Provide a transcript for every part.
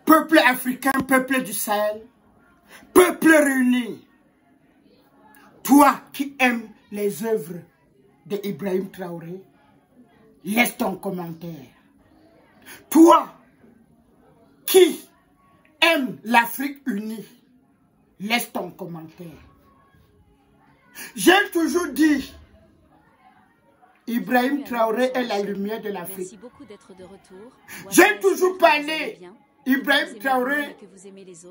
peuple africain, peuple du Sahel, peuple réuni, toi qui aimes les œuvres de Ibrahim Traoré, laisse ton commentaire. Toi qui aimes l'Afrique unie, laisse ton commentaire. J'ai toujours dit, Ibrahim Traoré est la lumière de l'Afrique. J'ai toujours parlé, Ibrahim Traoré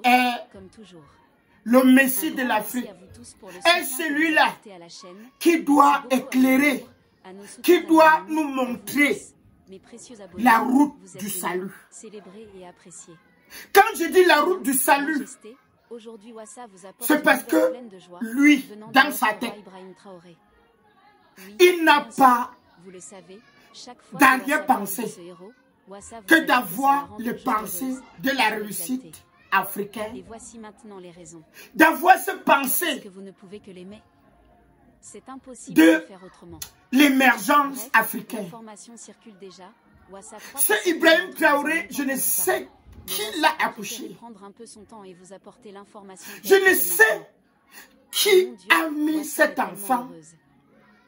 est le Messie de l'Afrique. Et celui-là qui doit éclairer, qui doit nous montrer la route du salut. Quand je dis la route du salut, c'est parce que lui, dans sa tête, il n'a pas d'arrière-pensée que d'avoir les pensées de la réussite africaine. Et voici maintenant les raisons. D'avoir ce pensée que vous ne pouvez que l'aimer. C'est impossible de de faire autrement. l'émergence africaine. L'information circule déjà. Ce Ibrahim Traoré, je ne sais qui l'a accouché. Prendre un peu son temps et vous apporter l'information. Je ne sais qui a mis cet enfant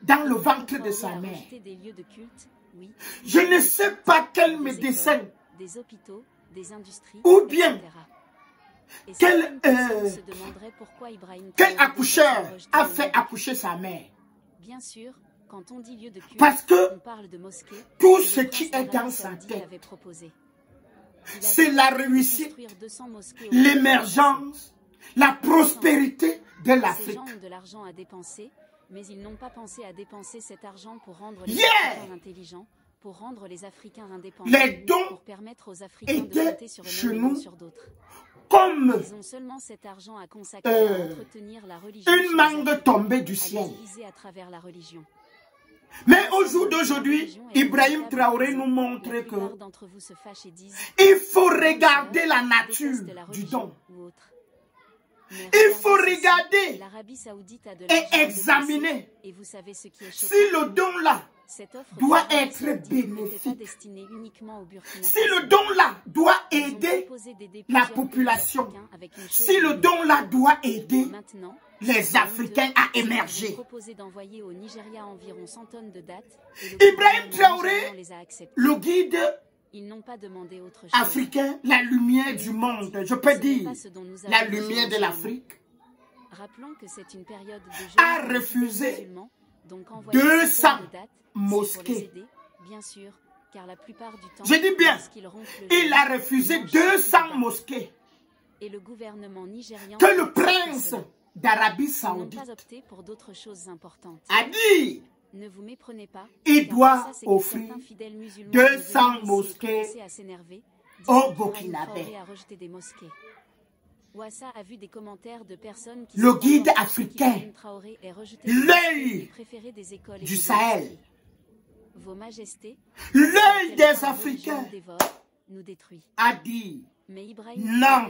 dans le ventre de sa mère. Je ne sais pas quel médecin des hôpitaux, des industries, ou bien quel accoucheur a fait accoucher sa mère. Bien sûr, quand on dit lieu de culte, parce que on parle de mosquée, tout ce qui est dans sa tête, c'est la réussite, l'émergence, la prospérité de l'Afrique. Ces gens ont de l'argent à dépenser, mais ils n'ont pas pensé à dépenser cet argent pour rendre les Africains intelligents, pour rendre les Africains indépendants, les dons pour permettre aux Africains de compter sur eux-mêmes et sur d'autres. Comme ils ont seulement cet argent à consacrer à entretenir la religion, une mangue tombée du ciel. À travers la religion. Mais au jour d'aujourd'hui, Ibrahim Traoré nous montre que il faut regarder la nature du don. Il faut regarder et examiner si le don-là doit être bénéfique. Si le don-là doit aider la population. Si le don-là doit aider les Africains à émerger. Ibrahim Traoré, le guide africain, la lumière du monde, je peux dire la lumière de l'Afrique, a refusé 200 mosquées. Je dis bien, il a refusé 200 mosquées que le prince d'Arabie Saoudite a dit. Ne vous méprenez pas. Il doit offrir 200 mosquées au Burkinabé. Le guide africain, l'œil du Sahel, l'œil des Africains a dit non.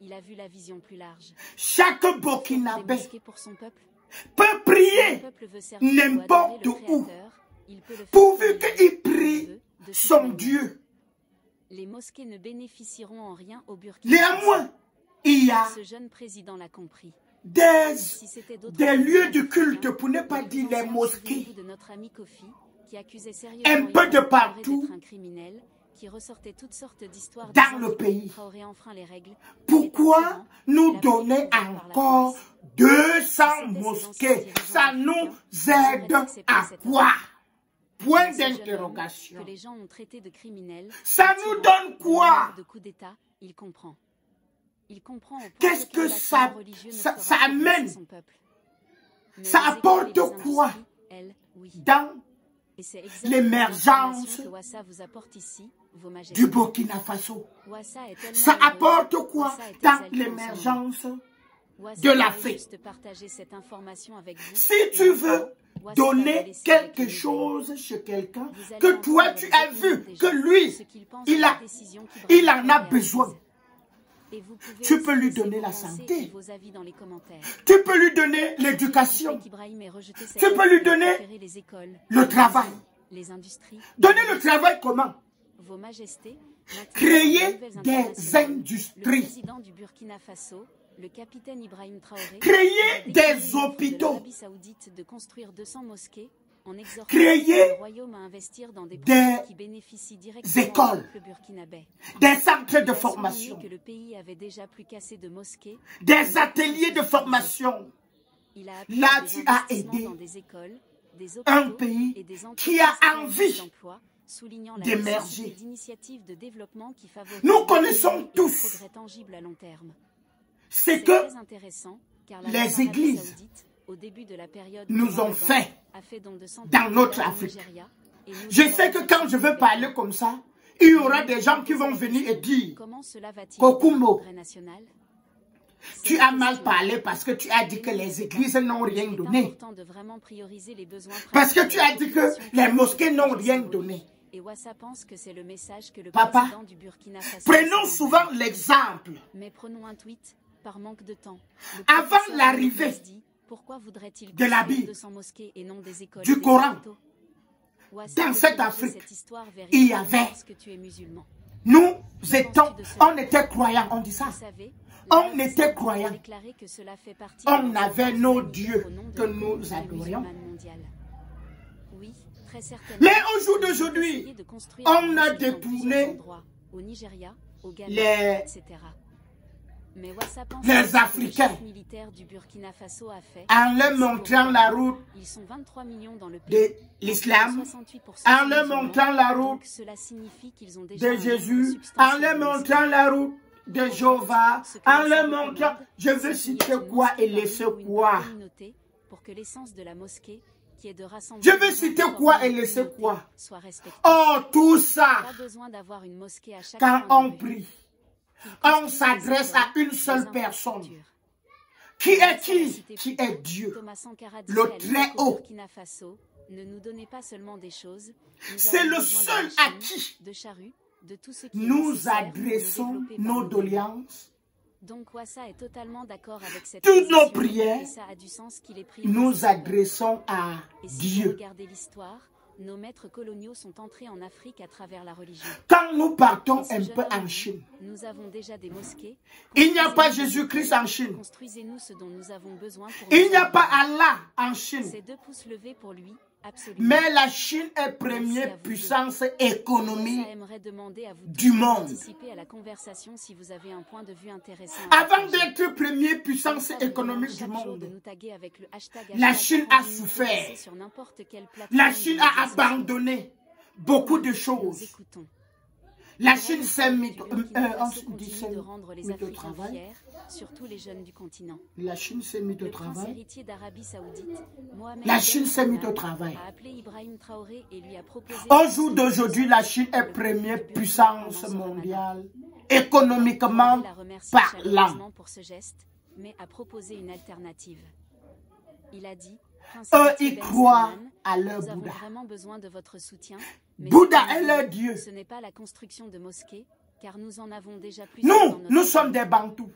Il a vu la vision plus large. Chaque Burkinabé peut prier n'importe où, pourvu qu'il prie son Dieu. Les mosquées ne bénéficieront en rien au Burkina. Néanmoins, il y a ce jeune président l'a compris. Des lieux de culte, pour ne pas dire les mosquées, un peu de partout ressortait toutes sortes d'histoires dans le pays. Pourquoi nous donner encore 200 mosquées? Ça nous aide à quoi? Point d'interrogation. Ça nous donne quoi? Qu'est-ce que ça amène? Ça apporte quoi dans l'émergence du Burkina Faso? Ça apporte quoi dans l'émergence de l'Afrique? Si tu veux donner quelque chose chez quelqu'un que toi tu as vu que lui, il en a besoin, tu peux lui donner la santé, tu peux lui donner l'éducation, tu peux lui donner le travail. Donner le travail comment? créer des industries, le président du Burkina Faso, le capitaine Ibrahim Traoré, créer des hôpitaux, l'Arabie Saoudite de construire 200 mosquées, en exhortant créer le royaume à investir dans des projets qui bénéficient directement écoles, au peuple burkinabé. des centres de Il a formation, souligné que le pays avait déjà plus qu'assez de mosquées, des ateliers de formation. il a appuyé Là, des tu as investissements aidé dans des écoles, des un hôpitaux pays et des qui a entreprises envie d'emploi, soulignant la d'émerger. nécessité d'initiatives de développement qui favorisent Nous connaissons l'économie et tous le progrès tangible à long terme. ce C'est que très intéressant, car la les Arabie églises Saoudite, au début de la période nous du ont Ramadan, fait a fait don de centaines dans de notre milliards au Afrique. Nigeria, et nous Je avons sais que quand je veux fait parler comme ça, il y aura des gens qui vont venir et dire comment cela va-t-il Kokumo, aider le progrès national? tu C'est as la mal question. parlé parce que tu as dit que les églises n'ont rien Il est donné. important de vraiment prioriser les besoins Parce que principaux tu as dit que de la population les qui mosquées n'ont sont rien symboliques. donné. Et Ouassa pense que c'est le message que le Papa, président du Burkina Faso prenons laisse souvent entendre. l'exemple. Mais prenons un tweet, par manque de temps. Le Avant professeur l'arrivée Moïse dit, pourquoi voudrait-il de la construire Bible, 200 mosquées et non des écoles du et des Coran, hôpitaux? Ouassa dans peut cette diriger Afrique, cette histoire vers il y Israël avait, parce que tu es musulman. nous étions, on était croyants, on dit ça. Vous savez, On l'Arabie était Saoudite a croyants. déclaré que cela fait partie On de leurs avait efforts nos islamiques dieux au nom de que la nous communauté adorions. musulmane mondiale. Oui, très certainement. Mais au jour Ils ont d'aujourd'hui, essayé de construire on des a mosquées dans plusieurs détourné endroits, au Nigeria, au Ghana, les- etc. Mais Ouassa pense les que ce que le Africains chef militaire du Burkina Faso a fait, en leur c'est montrant pour- la route Ils sont 23 millions dans le de pays. l'islam, 68% en sont leur musulmans, montrant la route donc cela signifie qu'ils ont déjà de un nombre Jésus, substantiel en leur de mosquées. montrant la route de Jéhovah, Ce que en les leur Saoudiens montrant, demandent, je veux c'est qu'il y citer ait une quoi mosquée et par laisser ville ou une quoi. par communauté pour que l'essence de la mosquée, qui est de rassembler Je veux les gens citer qui quoi forment et une laisser communauté, quoi. soit respectée. Oh, tout ça, Pas besoin d'avoir une mosquée à chaque quand coin de on rue. prie, Qu'ils on construisent des s'adresse à écoles, une seule des personne. infrastructures. Qui est Ouassa a qui? cité Qui plus est tôt Dieu. Thomas Sankara disait Le à l'époque très au haut. Burkina Faso, ne nous donnez pas seulement des choses, nous C'est avons le besoin seul de à machines, qui de charrues, de tout ce qui est nous nécessaire pour nous adressons développer par nos nous-mêmes. doléances, Donc Ouassa est totalement d'accord avec cette toutes nos position, prières, et ça a du sens qu'il est priorisé. nous adressons à Et si vous Dieu. regardez l'histoire, nos maîtres coloniaux sont entrés en Afrique à travers la religion. Quand nous partons Et ce un jeune peu homme en dit, Chine, nous avons déjà des mosquées. il n'y a pas Construisez-nous des Jésus-Christ écoles, en Chine. Construisez-nous ce dont nous avons besoin pour Il nous n'y a pas améliorer. Allah en Chine. Ces 2 pouces levés pour lui, absolument. Mais la Chine est Merci à première vous puissance Ouassa économique aimerait demander à vous tous du de monde. participer à la conversation si vous avez un point de vue intéressant. à Avant partager. d'être première puissance Ouassa vous économique demande du chaque jour de monde, nous taguer avec le hashtag la Chine a #transhumanité souffert. sur n'importe quelle La plateforme Chine de a réseaux sociaux. abandonné beaucoup de Nous choses. écoutons. La Le Chine règne s'est du mise Burkina Faso on dit continue de rendre les au Africains travail. fiers, surtout les jeunes du continent. La Chine s'est mise au Le prince travail. héritier d'Arabie Saoudite, Mohamed La Ben Chine s'est mise au Salman, travail. a appelé Ibrahim Traoré et lui a proposé Au jour d'aujourd'hui, la Chine est première puissance mondiale, économiquement la remercie parlant. chaleureusement pour ce geste, mais a proposé une alternative. Il a dit, Prince Eux, héritier ils Ben croient Salman, à leur nous avons Bouddha. vraiment besoin de votre soutien. Mais Bouddha ce que est nous leur voulons, Dieu. Ce n'est pas la construction de mosquées, car nous en avons déjà plus. Nous sommes des Bantous.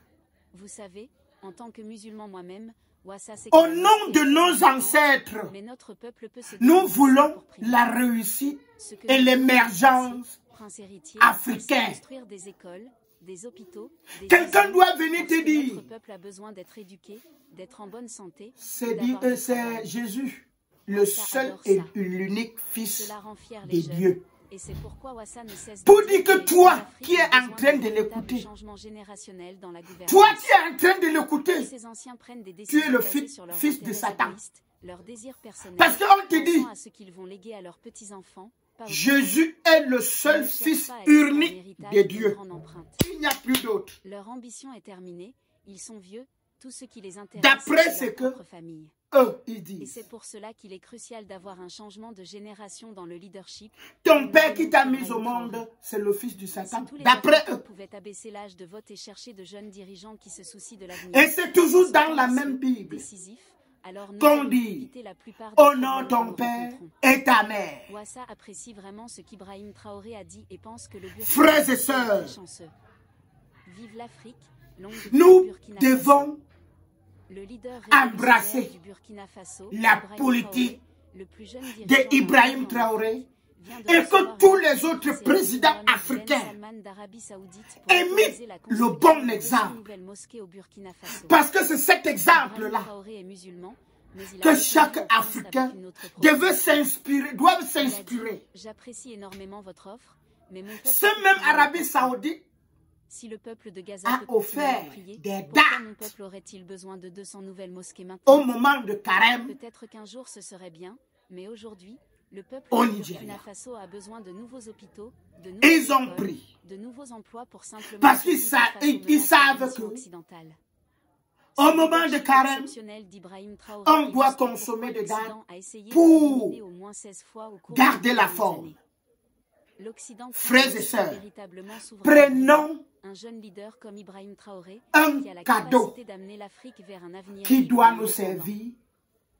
Vous savez, en tant que musulman moi-même, Ouassa sait Au que la nom mosquée de est nos importante, ancêtres, mais notre peuple peut se nous déplacer voulons pour prier. la réussite Ce que et nous l'émergence devons prince héritier, africaine. c'est construire des écoles, des hôpitaux, des Quelqu'un usines, doit venir parce te que dire, notre peuple a besoin d'être éduqué, d'être en bonne santé, c'est d'avoir du c'est travail. Jésus, le Ça seul adore et ça. l'unique fils Cela rend fier de les jeunes. Dieu. Et c'est pourquoi Ouassa ne cesse de Pour dire que les toi, jeunes d'Afrique qui es ont en besoin train d'un de véritable l'écouter, changement générationnel dans la gouvernance. toi qui es en train de l'écouter, Ces anciens prennent des tu décisions es le basées sur leurs fils de intérêts Satan. égoïstes, leurs désirs personnels, Parce qu'on te dit, pensant à ce qu'ils vont léguer à leurs petits-enfants, pas aux Jésus est le Ils seul ne cherchent fils pas à laisser un unique héritage de d'une Dieu. grande empreinte. Il n'y a plus d'autre. Leur ambition est terminée, ils sont vieux, tout ce qui les intéresse, D'après c'est ce leur que propre famille. eux, ils Et disent. c'est pour cela qu'il est crucial d'avoir un changement de génération dans le leadership. Ton père qui t'a mis au monde, c'est le fils du Si Satan. tous les D'après Africains eux. pouvaient abaisser l'âge de vote et chercher de jeunes dirigeants qui se soucient de l'avenir. Et c'est toujours Ce dans temps la est même Bible décisif, alors nous qu'on allons dit, éviter la plupart des honore problèmes que ton nous père rencontrons. et ta mère. Ouassa apprécie vraiment ce qu'Ibrahim Traoré a dit et pense que le Burkina Frères et Faso est sœurs, très chanceux. Vive l'Afrique, longue vie au nous Burkina Faso. devons Le leader embrasser révolutionnaire du Burkina Faso, la Ibrahim politique Traoré, le plus jeune de dirigeant Ibrahim d'un Traoré, pays en Afrique, et que tous les autres présidents africains aient mis le bon exemple. Parce que c'est cet exemple-là que chaque Africain doit s'inspirer. J'apprécie énormément votre offre, mais mon peuple ce même Arabie Saoudite si le peuple de Gaza a offert prier, des pourquoi mon dates peuple aurait-il besoin de 200 nouvelles mosquées maintenant? au moment de carême Peut-être qu'un jour ce serait bien, mais aujourd'hui, le peuple au du Nigeria. Burkina Faso a besoin de nouveaux hôpitaux, de Et nouvelles ils ont écoles, pris. de nouveaux emplois pour simplement Parce qu'ils survivre face aux ils menaces savent de l'administration que occidentale. au moment de carême, on doit consommer des dates pour garder la forme. Frères et sœurs, prenons un jeune leader comme Ibrahim Traoré un qui a la cadeau capacité d'amener l'Afrique vers un avenir qui libre doit et nous indépendant. servir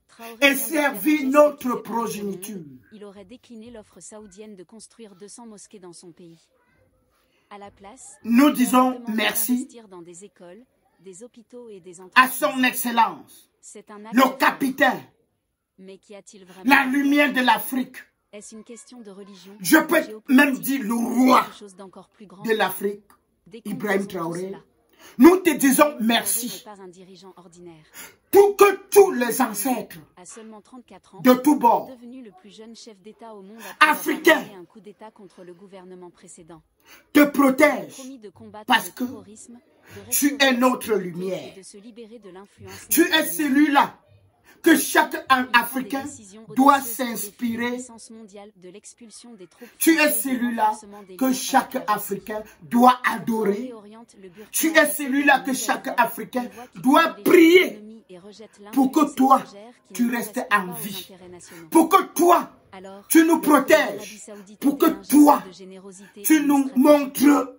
Traoré et vient de faire un servir geste notre qui fait parler au progéniture. monde. Il aurait décliné l'offre saoudienne de construire 200 mosquées dans son pays. À la place, Nous il aurait disons demandé merci d'investir dans des écoles, des hôpitaux et des à entreprises. son excellence, C'est un acte le fort. capitaine, Mais qu'y a-t-il vraiment? la lumière de l'Afrique. Est-ce une question de religion? Je peux géopolitique, même dire le roi quelque chose d'encore plus grand? de l'Afrique, Décomposons Ibrahim tout Traoré. cela. Nous te disons Ibrahim Traoré merci n'est pas un dirigeant ordinaire. pour que tous les ancêtres À seulement 34 ans, de tous il est bords devenu le plus jeune chef d'État au monde après Africain avoir mené un coup d'État contre le gouvernement précédent. te Il a protègent promis de combattre parce le que terrorisme, de tu restaurer es la notre sécurité lumière. et de se libérer de l'influence Tu es nationale. celui-là que chaque Il prend des Africain décisions doit audacieuses pour défier s'inspirer. la puissance mondiale de l'expulsion des troupes Tu es françaises et du celui-là renforcement des que liens chaque avec la Russie. Africain doit Traoré adorer. oriente le Burkina Tu es Faso celui-là vers que une chaque nouvelle voie, Africain une voie qui doit privilégie prier l'économie et rejette pour que l'influence toi, étrangère qui tu ne restes correspond en pas aux vie. intérêts nationaux. Pour que toi, Alors, tu nous l'offre de l'Arabie protèges. Saoudite Pour était que un geste toi, de générosité tu et une nous stratégie. montres,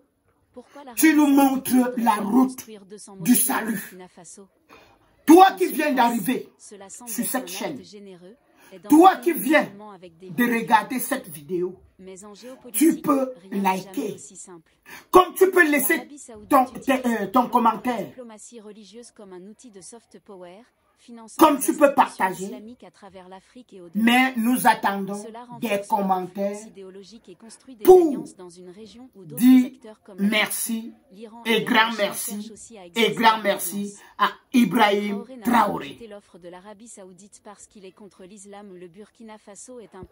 Pourquoi l'Arabie tu nous Saoudite montres voudrait-elle la route construire 200 du mosquées au salut. Burkina Faso? Toi En qui viens substance, d'arriver cela semble sur être cette un chaîne, acte généreux et dans toi un qui pays viens musulman avec des de valeurs. regarder cette vidéo, Mais en tu géopolitique, peux rien n'est liker. jamais aussi simple. Comme tu peux laisser L'Arabie Saoudite ton utilise cette ton influence dans la commentaire, diplomatie religieuse comme un outil de soft power, finançant comme les tu peux institutions partager, islamiques à travers l'Afrique et au-delà. mais nous attendons Cela renforce des leur commentaires influence idéologique et construit des pour alliances dans une région où d'autres dire secteurs comme la merci l'Iran et la grand Chine merci cherchent aussi à et exercer grand leur merci influence. à Ibrahim Traoré n'a pas Traoré. rejeté l'offre de l'Arabie Saoudite parce qu'il est contre l'islam. Le Burkina Faso est un